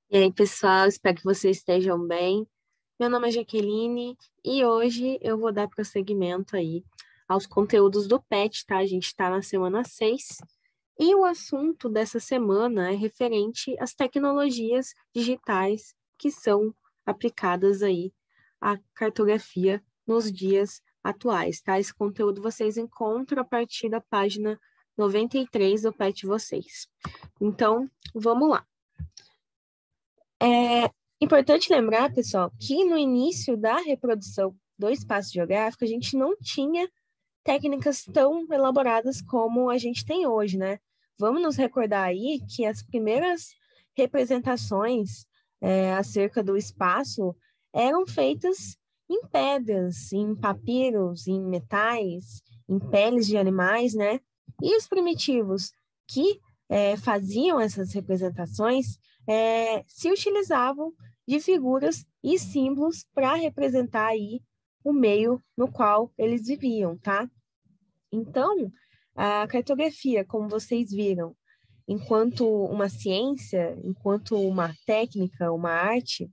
E aí, pessoal, espero que vocês estejam bem. Meu nome é Jaqueline e hoje eu vou dar prosseguimento aí aos conteúdos do PET, tá? A gente está na semana 6 e o assunto dessa semana é referente às tecnologias digitais que são aplicadas aí à cartografia nos dias atuais, tá? Esse conteúdo vocês encontram a partir da página 93 do PET de vocês. Então, vamos lá. É importante lembrar, pessoal, que no início da reprodução do espaço geográfico, a gente não tinha técnicas tão elaboradas como a gente tem hoje, né? Vamos nos recordar aí que as primeiras representações acerca do espaço eram feitas em pedras, em papiros, em metais, em peles de animais, né? E os primitivos que faziam essas representações se utilizavam de figuras e símbolos para representar aí o meio no qual eles viviam, tá? Então, a cartografia, como vocês viram, enquanto uma ciência, enquanto uma técnica, uma arte,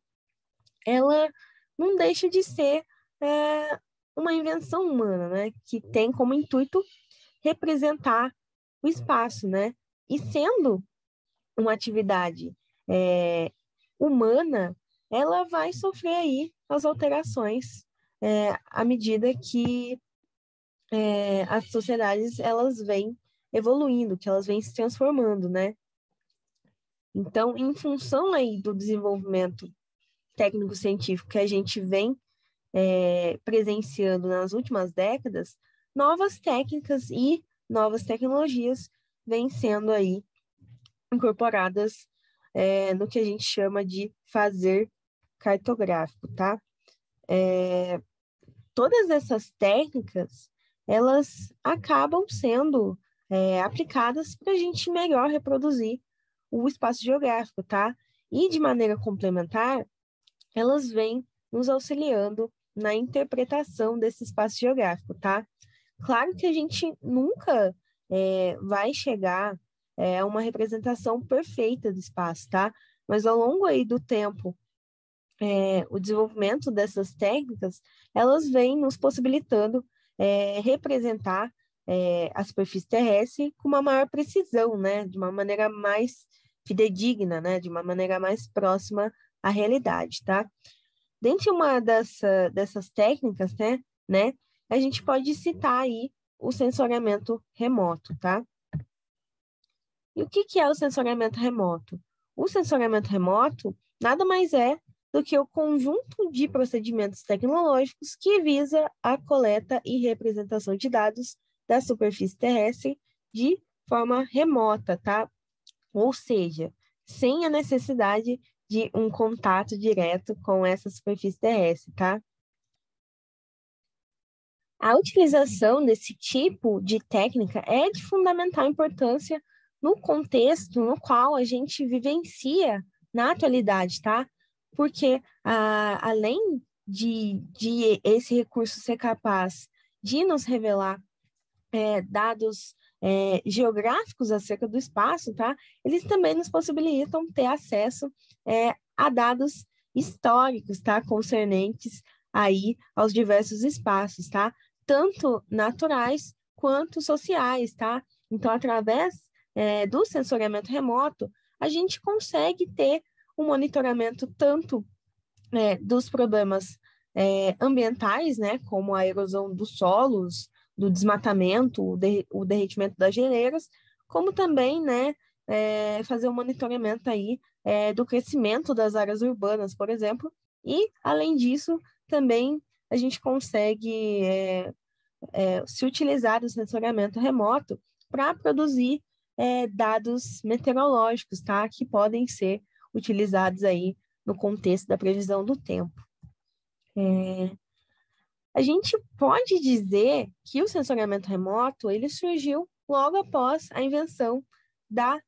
ela não deixa de ser uma invenção humana, né? Que tem como intuito representar o espaço, né? E sendo uma atividade humana, ela vai sofrer aí as alterações à medida que as sociedades elas vêm evoluindo, que elas vêm se transformando, né? Então, em função aí do desenvolvimento técnico-científico que a gente vem presenciando nas últimas décadas, novas técnicas e novas tecnologias vêm sendo aí incorporadas no que a gente chama de fazer cartográfico, tá? Todas essas técnicas, elas acabam sendo aplicadas para a gente melhor reproduzir o espaço geográfico, tá? E de maneira complementar, elas vêm nos auxiliando na interpretação desse espaço geográfico, tá? Claro que a gente nunca vai chegar a uma representação perfeita do espaço, tá? Mas ao longo aí do tempo, o desenvolvimento dessas técnicas, elas vêm nos possibilitando representar a superfície terrestre com uma maior precisão, né? De uma maneira mais fidedigna, né? De uma maneira mais próxima à realidade, tá? Dentre uma dessas técnicas, né, a gente pode citar aí o sensoriamento remoto, tá? E o que é o sensoriamento remoto? O sensoriamento remoto nada mais é do que o conjunto de procedimentos tecnológicos que visa a coleta e representação de dados da superfície terrestre de forma remota, tá? Ou seja, sem a necessidade de um contato direto com essa superfície terrestre, tá? A utilização desse tipo de técnica é de fundamental importância no contexto no qual a gente vivencia na atualidade, tá? Porque além de esse recurso ser capaz de nos revelar dados geográficos acerca do espaço, tá? Eles também nos possibilitam ter acesso a dados históricos, tá? Concernentes aí aos diversos espaços, tá? Tanto naturais quanto sociais, tá? Então, através do sensoriamento remoto, a gente consegue ter um monitoramento tanto dos problemas ambientais, né? Como a erosão dos solos, do desmatamento, o derretimento das geleiras, como também, né, fazer um monitoramento aí do crescimento das áreas urbanas, por exemplo, e, além disso, também a gente consegue se utilizar do sensoriamento remoto para produzir dados meteorológicos, tá, que podem ser utilizados aí no contexto da previsão do tempo. A gente pode dizer que o sensoriamento remoto ele surgiu logo após a invenção da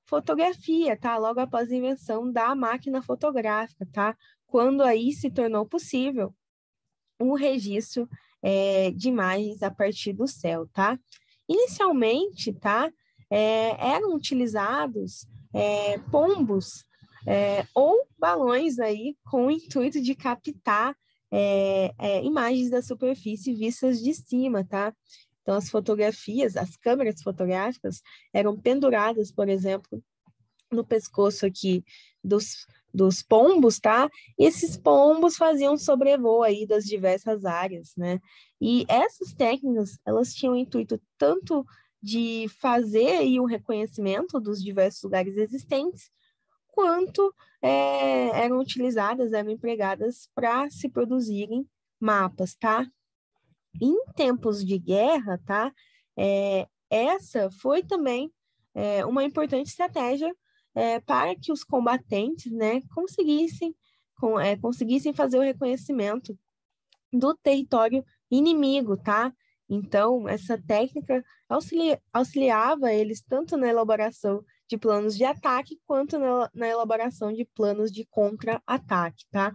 fotografia, tá? Logo após a invenção da máquina fotográfica, tá? Quando aí se tornou possível o registro de imagens a partir do céu, tá? Inicialmente, tá? Eram utilizados pombos ou balões aí com o intuito de captar imagens da superfície vistas de cima, tá? Então, as câmeras fotográficas eram penduradas, por exemplo, no pescoço aqui dos pombos, tá? E esses pombos faziam sobrevoo aí das diversas áreas, né? E essas técnicas, elas tinham o intuito tanto de fazer aí o reconhecimento dos diversos lugares existentes, quanto eram empregadas para se produzirem mapas, tá? Em tempos de guerra, tá? Essa foi também uma importante estratégia para que os combatentes, né, conseguissem fazer o reconhecimento do território inimigo, tá? Então, essa técnica auxiliava eles tanto na elaboração de planos de ataque, quanto na elaboração de planos de contra-ataque, tá?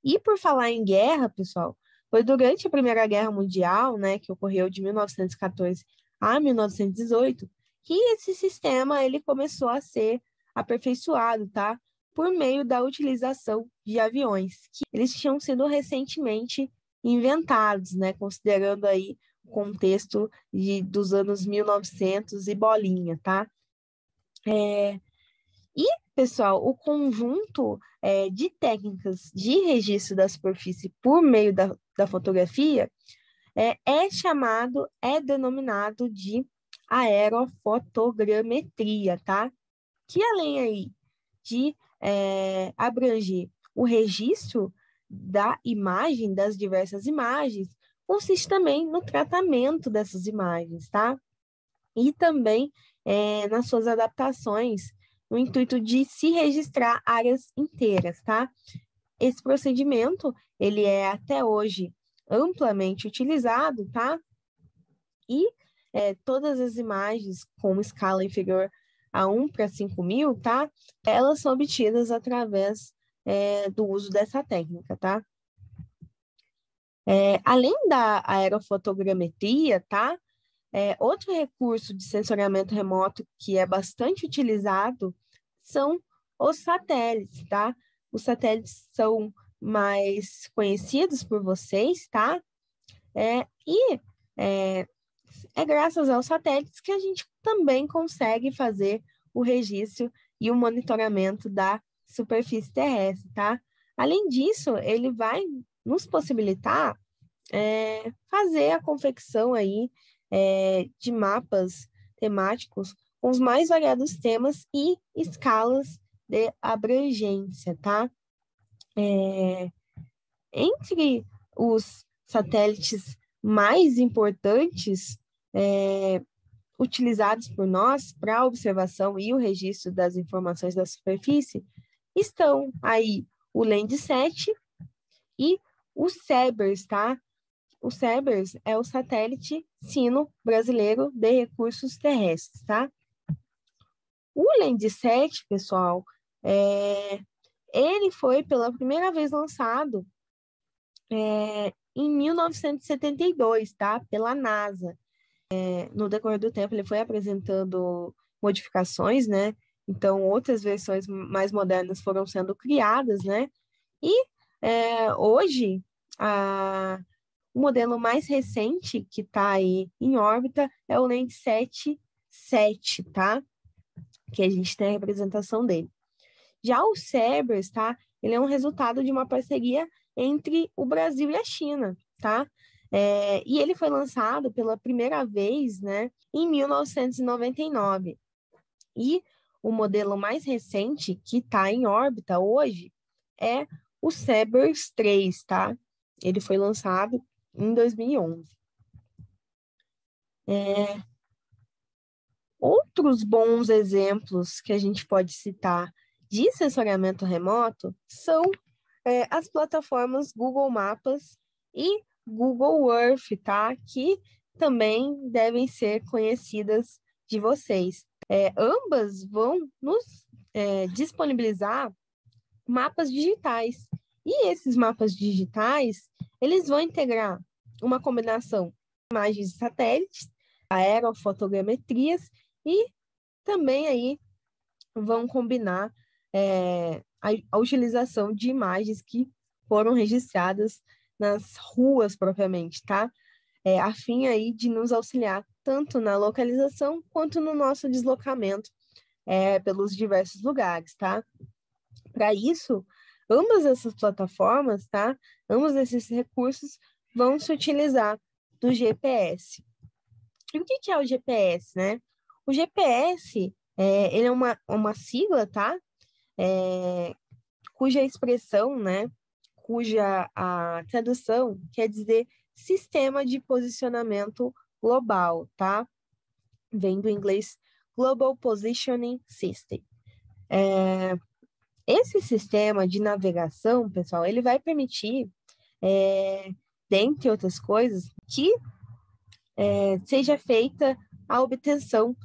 E por falar em guerra, pessoal, foi durante a Primeira Guerra Mundial, né, que ocorreu de 1914 a 1918, que esse sistema ele começou a ser aperfeiçoado, tá? Por meio da utilização de aviões, que eles tinham sido recentemente inventados, né? Considerando aí o contexto dos anos 1900 e bolinha, tá? Pessoal, o conjunto de técnicas de registro da superfície por meio da fotografia é denominado de aerofotogrametria, tá? Que além aí de abranger o registro da imagem, das diversas imagens, consiste também no tratamento dessas imagens, tá? E também nas suas adaptações, no intuito de se registrar áreas inteiras, tá? Esse procedimento, ele é até hoje amplamente utilizado, tá? E todas as imagens com escala inferior a 1:5.000, tá? Elas são obtidas através do uso dessa técnica, tá? Além da aerofotogrametria, tá? Outro recurso de sensoriamento remoto que é bastante utilizado são os satélites, tá? Os satélites são mais conhecidos por vocês, tá? É graças aos satélites que a gente também consegue fazer o registro e o monitoramento da superfície terrestre, tá? Além disso, ele vai nos possibilitar fazer a confecção aí de mapas temáticos com os mais variados temas e escalas de abrangência, tá? Entre os satélites mais importantes utilizados por nós para a observação e o registro das informações da superfície estão aí o Landsat e o CEBERS, tá? O CEBERS é o Satélite Sino-Brasileiro de Recursos Terrestres, tá? O Landsat, pessoal, ele foi pela primeira vez lançado em 1972, tá? Pela NASA. No decorrer do tempo, ele foi apresentando modificações, né? Então, outras versões mais modernas foram sendo criadas, né? E hoje, o modelo mais recente que está aí em órbita é o Landsat 7, tá? Que a gente tem a representação dele. Já o CEBERS, tá? Ele é um resultado de uma parceria entre o Brasil e a China, tá? E ele foi lançado pela primeira vez, né, em 1999. E o modelo mais recente que está em órbita hoje é o CEBERS 3, tá? Ele foi lançado em 2011. Outros bons exemplos que a gente pode citar de sensoriamento remoto são as plataformas Google Maps e Google Earth, tá? Que também devem ser conhecidas de vocês. Ambas vão nos disponibilizar mapas digitais. E esses mapas digitais, eles vão integrar uma combinação de imagens de satélites, aerofotogrametrias e também aí vão combinar a utilização de imagens que foram registradas nas ruas propriamente, tá? A fim aí de nos auxiliar tanto na localização quanto no nosso deslocamento pelos diversos lugares, tá? Para isso, ambas essas plataformas, tá? Ambos esses recursos vão se utilizar do GPS. E o que é o GPS, né? O GPS, ele é uma sigla, tá? Cuja expressão, né? Cuja a tradução quer dizer Sistema de Posicionamento Global, tá? Vem do inglês Global Positioning System. Esse sistema de navegação, pessoal, ele vai permitir, dentre outras coisas, que seja feita a obtenção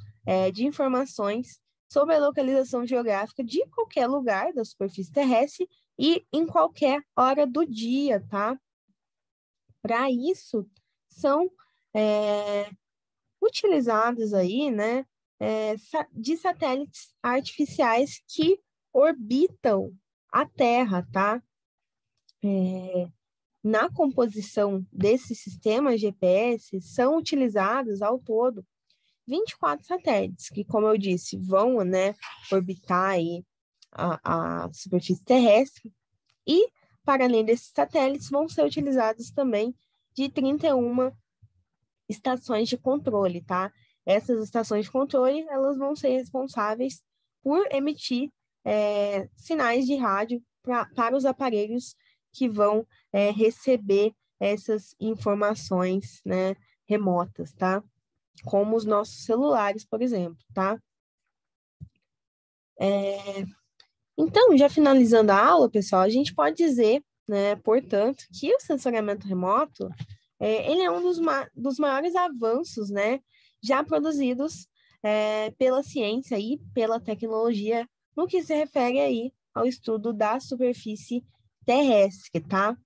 de informações sobre a localização geográfica de qualquer lugar da superfície terrestre e em qualquer hora do dia, tá? Para isso, são utilizados aí, né, de satélites artificiais que orbitam a Terra, tá? Na composição desse sistema GPS, são utilizados ao todo 24 satélites, que, como eu disse, vão, né, orbitar aí a superfície terrestre, e, para além desses satélites, vão ser utilizados também de 31 estações de controle, tá? Essas estações de controle, elas vão ser responsáveis por emitir sinais de rádio para os aparelhos que vão receber essas informações, né, remotas, tá? Como os nossos celulares, por exemplo, tá? Então, já finalizando a aula, pessoal, a gente pode dizer, né, portanto, que o sensoriamento remoto, ele é um dos maiores avanços, né, já produzidos pela ciência e pela tecnologia no que se refere aí ao estudo da superfície terrestre, tá?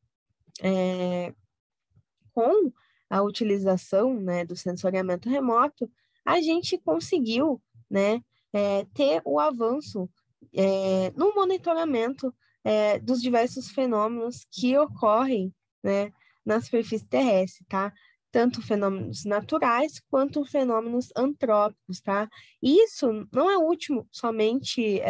Com a utilização, né, do sensoriamento remoto, a gente conseguiu, né, ter o avanço no monitoramento dos diversos fenômenos que ocorrem, né, na superfície terrestre, tá? Tanto fenômenos naturais quanto fenômenos antrópicos, tá? Isso não é útil somente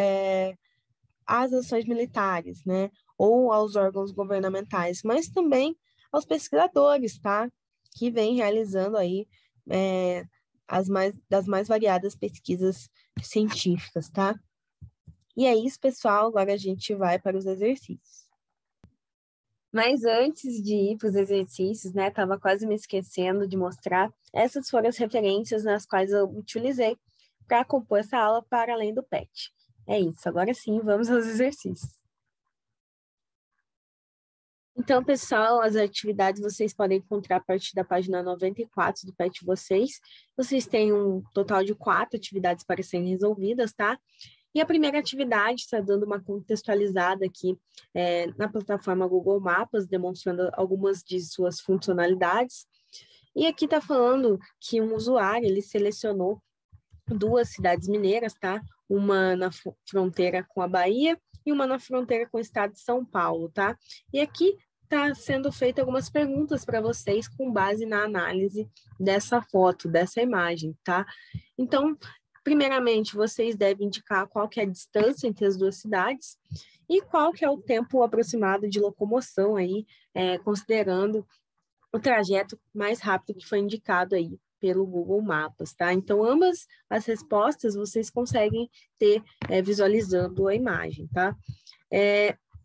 às ações militares, né? Ou aos órgãos governamentais, mas também aos pesquisadores, tá? Que vêm realizando aí das mais variadas pesquisas científicas, tá? E é isso, pessoal. Agora a gente vai para os exercícios. Mas antes de ir para os exercícios, né? Estava quase me esquecendo de mostrar. Essas foram as referências nas quais eu utilizei para compor essa aula para além do PET. É isso. Agora sim, vamos aos exercícios. Então, pessoal, as atividades vocês podem encontrar a partir da página 94 do PET de vocês. Vocês têm um total de 4 atividades para serem resolvidas, tá? E a primeira atividade está dando uma contextualizada aqui na plataforma Google Maps, demonstrando algumas de suas funcionalidades. E aqui está falando que um usuário, ele selecionou 2 cidades mineiras, tá? Uma na fronteira com a Bahia e uma na fronteira com o estado de São Paulo, tá? E aqui está sendo feita algumas perguntas para vocês com base na análise dessa foto, dessa imagem, tá? Então, primeiramente, vocês devem indicar qual que é a distância entre as 2 cidades e qual que é o tempo aproximado de locomoção aí, considerando o trajeto mais rápido que foi indicado aí pelo Google Maps, tá? Então, ambas as respostas vocês conseguem ter visualizando a imagem, tá?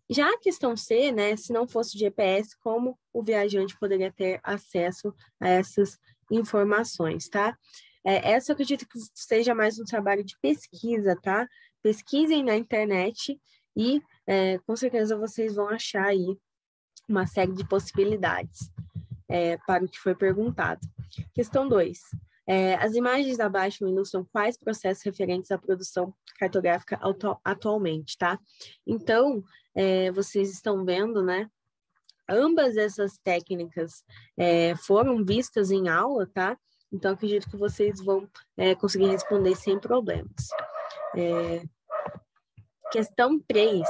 Já a questão C, né, se não fosse o GPS, como o viajante poderia ter acesso a essas informações, tá? Essa eu acredito que seja mais um trabalho de pesquisa, tá? Pesquisem na internet e com certeza vocês vão achar aí uma série de possibilidades para o que foi perguntado. Questão 2. As imagens abaixo ilustram quais processos referentes à produção cartográfica atualmente, tá? Então, vocês estão vendo, né? Ambas essas técnicas foram vistas em aula, tá? Então, acredito que vocês vão conseguir responder sem problemas. Questão 3,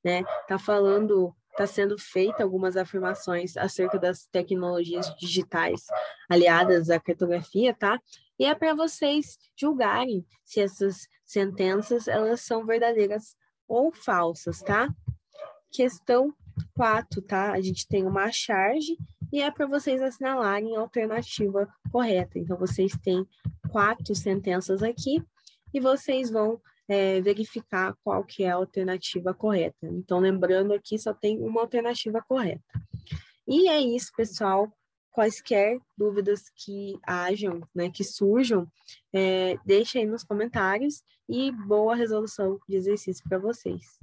né? Está sendo feita algumas afirmações acerca das tecnologias digitais aliadas à cartografia, tá? E é para vocês julgarem se essas sentenças elas são verdadeiras ou falsas, tá? Questão 4, tá? A gente tem uma charge e é para vocês assinalarem a alternativa correta. Então, vocês têm 4 sentenças aqui e vocês vão verificar qual que é a alternativa correta. Então, lembrando aqui, só tem uma alternativa correta. E é isso, pessoal. Quaisquer dúvidas que hajam, né, que surjam, deixem aí nos comentários e boa resolução de exercício para vocês.